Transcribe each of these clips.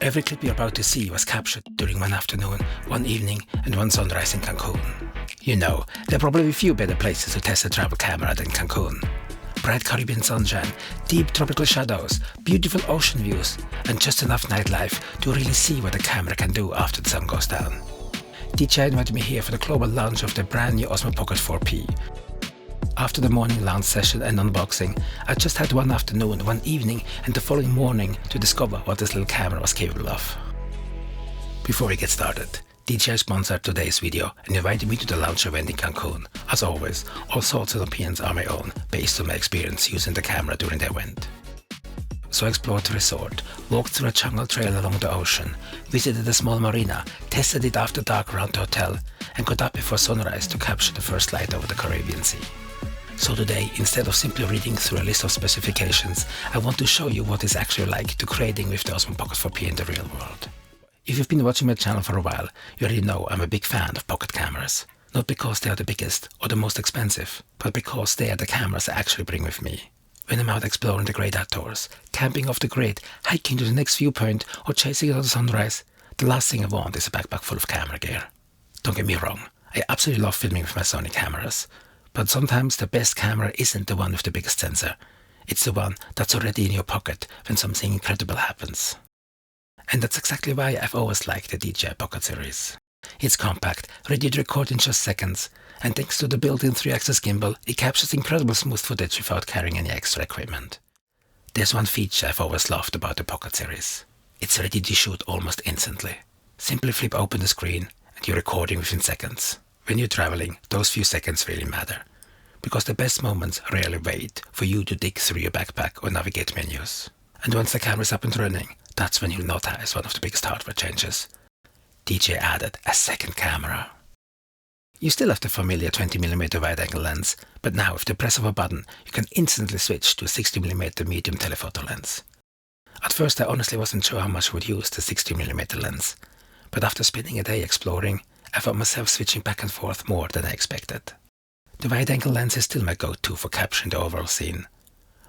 Every clip you're about to see was captured during one afternoon, one evening, and one sunrise in Cancun. You know, there are probably few better places to test a travel camera than Cancun. Bright Caribbean sunshine, deep tropical shadows, beautiful ocean views, and just enough nightlife to really see what a camera can do after the sun goes down. DJI invited me here for the global launch of the brand new Osmo Pocket 4P. After the morning launch session and unboxing, I just had one afternoon, one evening, and the following morning to discover what this little camera was capable of. Before we get started, DJI sponsored today's video and invited me to the launch event in Cancun. As always, all thoughts and opinions are my own, based on my experience using the camera during the event. So I explored the resort, walked through a jungle trail along the ocean, visited a small marina, tested it after dark around the hotel, and got up before sunrise to capture the first light over the Caribbean Sea. So today, instead of simply reading through a list of specifications, I want to show you what it's actually like to creating with the Osmo Pocket 4P in the real world. If you've been watching my channel for a while, you already know I'm a big fan of pocket cameras. Not because they are the biggest or the most expensive, but because they are the cameras I actually bring with me. When I'm out exploring the great outdoors, camping off the grid, hiking to the next viewpoint, or chasing another sunrise, the last thing I want is a backpack full of camera gear. Don't get me wrong, I absolutely love filming with my Sony cameras. But sometimes the best camera isn't the one with the biggest sensor. It's the one that's already in your pocket when something incredible happens. And that's exactly why I've always liked the DJI Pocket series. It's compact, ready to record in just seconds, and thanks to the built-in 3-axis gimbal, it captures incredible smooth footage without carrying any extra equipment. There's one feature I've always loved about the Pocket series. It's ready to shoot almost instantly. Simply flip open the screen and you're recording within seconds. When you're traveling, those few seconds really matter, because the best moments rarely wait for you to dig through your backpack or navigate menus. And once the camera's up and running, that's when you'll notice one of the biggest hardware changes. DJI added a second camera. You still have the familiar 20mm wide-angle lens, but now with the press of a button, you can instantly switch to a 60mm medium telephoto lens. At first I honestly wasn't sure how much I would use the 60mm lens, but after spending a day exploring, I found myself switching back and forth more than I expected. The wide-angle lens is still my go-to for capturing the overall scene,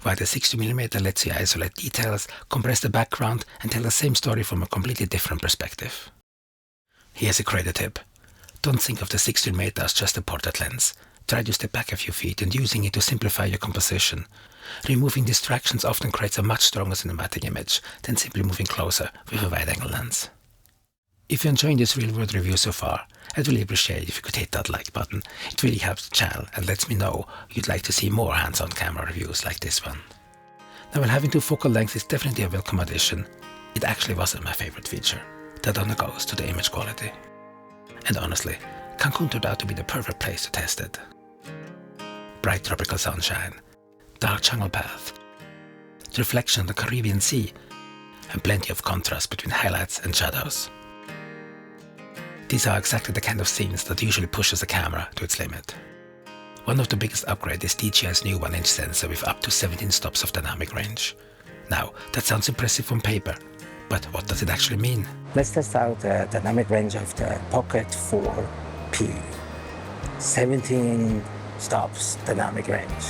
while the 60mm lets you isolate details, compress the background, and tell the same story from a completely different perspective. Here's a creator tip. Don't think of the 60mm as just a portrait lens. Try to step back a few feet and using it to simplify your composition. Removing distractions often creates a much stronger cinematic image than simply moving closer with a wide-angle lens. If you're enjoying this real-world review so far, I'd really appreciate if you could hit that like button. It really helps the channel and lets me know you'd like to see more hands-on camera reviews like this one. Now, while having 2 focal lengths is definitely a welcome addition, it actually wasn't my favorite feature. That only goes to the image quality. And honestly, Cancun turned out to be the perfect place to test it. Bright tropical sunshine, dark jungle path, the reflection of the Caribbean Sea, and plenty of contrast between highlights and shadows. These are exactly the kind of scenes that usually pushes the camera to its limit. One of the biggest upgrades is DJI's new 1-inch sensor with up to 17 stops of dynamic range. Now, that sounds impressive on paper, but what does it actually mean? Let's test out the dynamic range of the Pocket 4P. 17 stops dynamic range.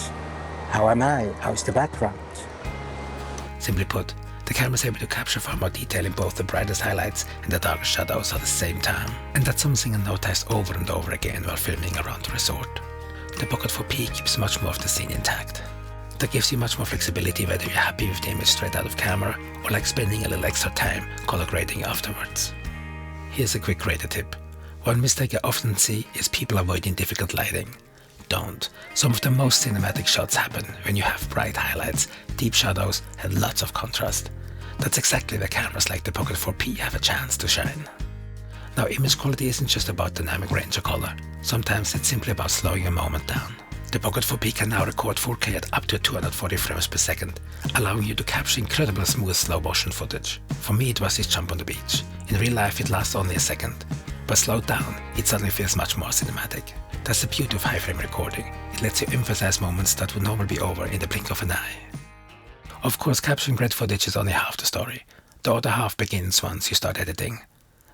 How am I? How's the background? Simply put, the camera is able to capture far more detail in both the brightest highlights and the darkest shadows at the same time. And that's something I noticed over and over again while filming around the resort. The Pocket 4P keeps much more of the scene intact. That gives you much more flexibility whether you're happy with the image straight out of camera or like spending a little extra time color grading afterwards. Here's a quick creator tip. One mistake I often see is people avoiding difficult lighting. Don't. Some of the most cinematic shots happen when you have bright highlights, deep shadows, and lots of contrast. That's exactly where cameras like the Pocket 4P have a chance to shine. Now, image quality isn't just about dynamic range or color. Sometimes it's simply about slowing a moment down. The Pocket 4P can now record 4K at up to 240 frames per second, allowing you to capture incredible smooth slow motion footage. For me, it was this jump on the beach. In real life, it lasts only a second, but slowed down, it suddenly feels much more cinematic. That's the beauty of high frame recording. It lets you emphasize moments that would normally be over in the blink of an eye. Of course, capturing great footage is only half the story. The other half begins once you start editing.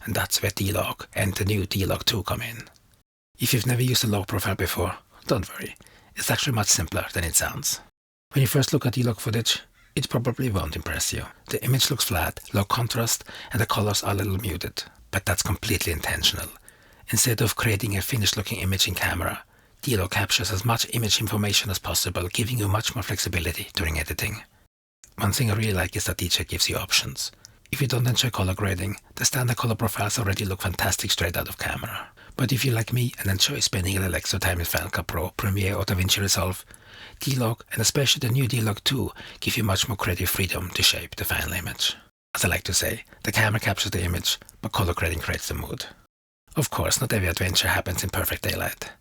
And that's where D-Log and the new D-Log 2 come in. If you've never used a log profile before, don't worry. It's actually much simpler than it sounds. When you first look at D-Log footage, It probably won't impress you. The image looks flat, low contrast, and the colors are a little muted. But that's completely intentional. Instead of creating a finished-looking image in camera, DLO captures as much image information as possible, giving you much more flexibility during editing. One thing I really like is that DJI gives you options. If you don't enjoy color grading, the standard color profiles already look fantastic straight out of camera. But if you're like me and enjoy spending a little extra time in Final Cut Pro, Premiere or DaVinci Resolve, D-Log and especially the new D-Log 2 give you much more creative freedom to shape the final image. As I like to say, the camera captures the image, but color grading creates the mood. Of course, not every adventure happens in perfect daylight.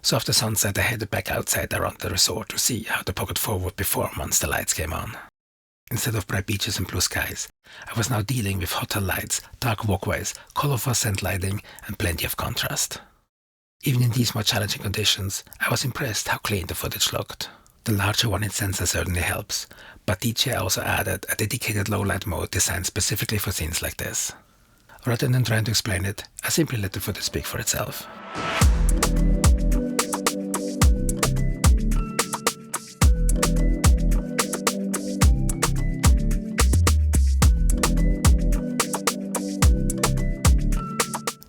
So after sunset I headed back outside around the resort to see how the Pocket 4 would perform once the lights came on. Instead of bright beaches and blue skies, I was now dealing with hotel lights, dark walkways, colorful scent lighting and plenty of contrast. Even in these more challenging conditions, I was impressed how clean the footage looked. The larger 1-inch sensor certainly helps, but DJI also added a dedicated low-light mode designed specifically for scenes like this. Rather than trying to explain it, I simply let the footage speak for itself.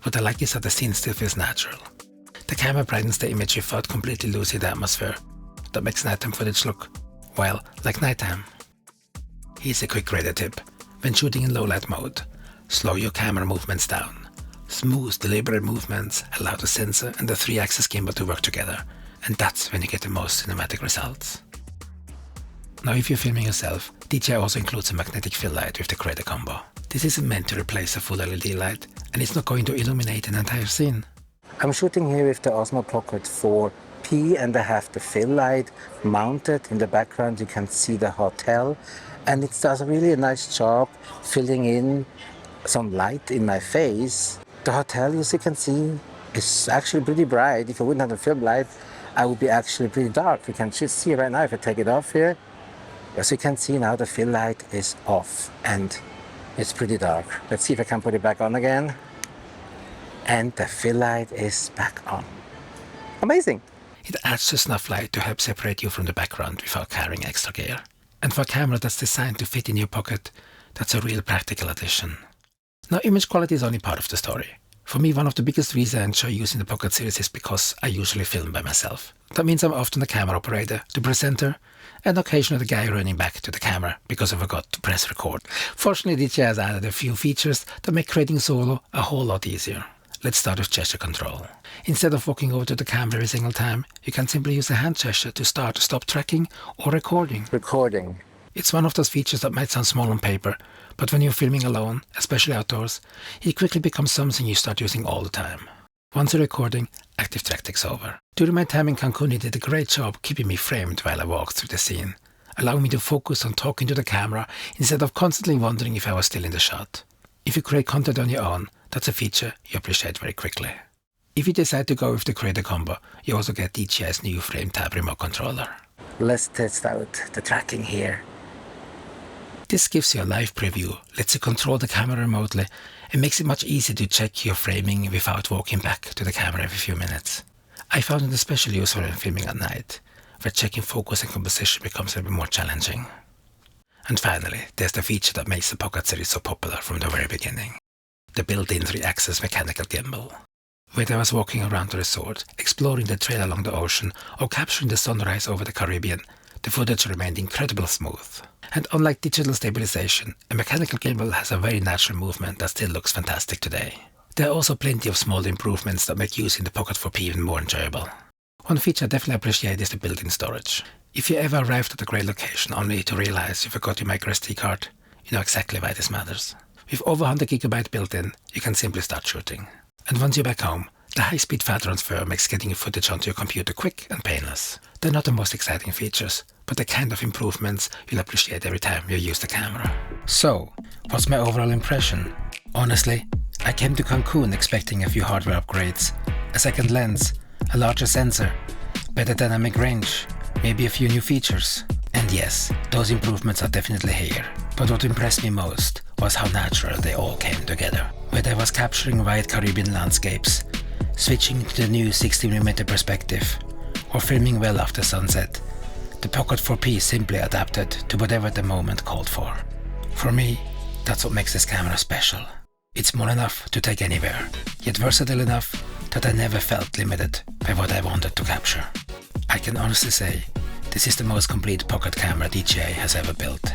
What I like is that the scene still feels natural. The camera brightens the image without completely losing the atmosphere. That makes nighttime footage look, well, like nighttime. Here's a quick graded tip. When shooting in low light mode, slow your camera movements down. Smooth, deliberate movements allow the sensor and the 3-axis gimbal to work together, and that's when you get the most cinematic results. Now if you're filming yourself, DJI also includes a magnetic fill light with the Creator combo. This isn't meant to replace a full LED light, and it's not going to illuminate an entire scene. I'm shooting here with the Osmo Pocket 4P and I have the fill light mounted. In the background you can see the hotel and it does really a nice job filling in some light in my face. The hotel, as you can see, is actually pretty bright. If I wouldn't have the fill light, I would be actually pretty dark. You can just see right now if I take it off here. As you can see now the fill light is off and it's pretty dark. Let's see if I can put it back on again. And the fill light is back on. Amazing! It adds the snuff light to help separate you from the background without carrying extra gear. And for a camera that's designed to fit in your pocket, that's a real practical addition. Now image quality is only part of the story. For me, one of the biggest reasons I enjoy using the Pocket series is because I usually film by myself. That means I'm often the camera operator, the presenter, and occasionally the guy running back to the camera because I forgot to press record. Fortunately, DJI has added a few features that make creating solo a whole lot easier. Let's start with gesture control. Instead of walking over to the camera every single time, you can simply use a hand gesture to start or stop tracking or recording. It's one of those features that might sound small on paper, but when you're filming alone, especially outdoors, it quickly becomes something you start using all the time. Once you're recording, active track takes over. During my time in Cancun, it did a great job keeping me framed while I walked through the scene, allowing me to focus on talking to the camera instead of constantly wondering if I was still in the shot. If you create content on your own, that's a feature you appreciate very quickly. If you decide to go with the Creator combo, you also get DJI's new Frame Tab remote controller. Let's test out the tracking here. This gives you a live preview, lets you control the camera remotely, and makes it much easier to check your framing without walking back to the camera every few minutes. I found it especially useful when filming at night, where checking focus and composition becomes a bit more challenging. And finally, there's the feature that makes the Pocket series so popular from the very beginning. The built-in 3-axis mechanical gimbal. Whether I was walking around the resort, exploring the trail along the ocean, or capturing the sunrise over the Caribbean, the footage remained incredibly smooth. And unlike digital stabilization, a mechanical gimbal has a very natural movement that still looks fantastic today. There are also plenty of small improvements that make using the Pocket 4P even more enjoyable. One feature I definitely appreciate is the built-in storage. If you ever arrived at a great location only to realize you forgot your microSD card, you know exactly why this matters. With over 100 GB built in, you can simply start shooting. And once you're back home, the high-speed file transfer makes getting your footage onto your computer quick and painless. They're not the most exciting features, but the kind of improvements you'll appreciate every time you use the camera. So, what's my overall impression? Honestly, I came to Cancun expecting a few hardware upgrades, a second lens, a larger sensor, better dynamic range, maybe a few new features. And yes, those improvements are definitely here. But what impressed me most was how natural they all came together. Whether I was capturing wide Caribbean landscapes, switching to the new 60mm perspective, or filming well after sunset, The Pocket 4P is simply adapted to whatever the moment called for. For me, that's what makes this camera special. It's small enough to take anywhere, yet versatile enough that I never felt limited by what I wanted to capture. I can honestly say, this is the most complete pocket camera DJI has ever built.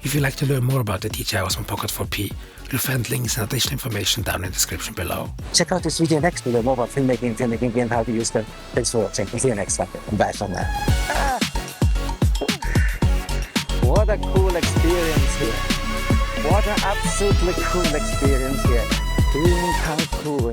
If you'd like to learn more about the DJI Osmo Pocket 4P, you'll find links and additional information down in the description below. Check out this video next to learn more about filmmaking, and how to use them. Thanks for watching. See you next time. Bye for now. What a cool experience here. What an absolutely cool experience here. In Cancun.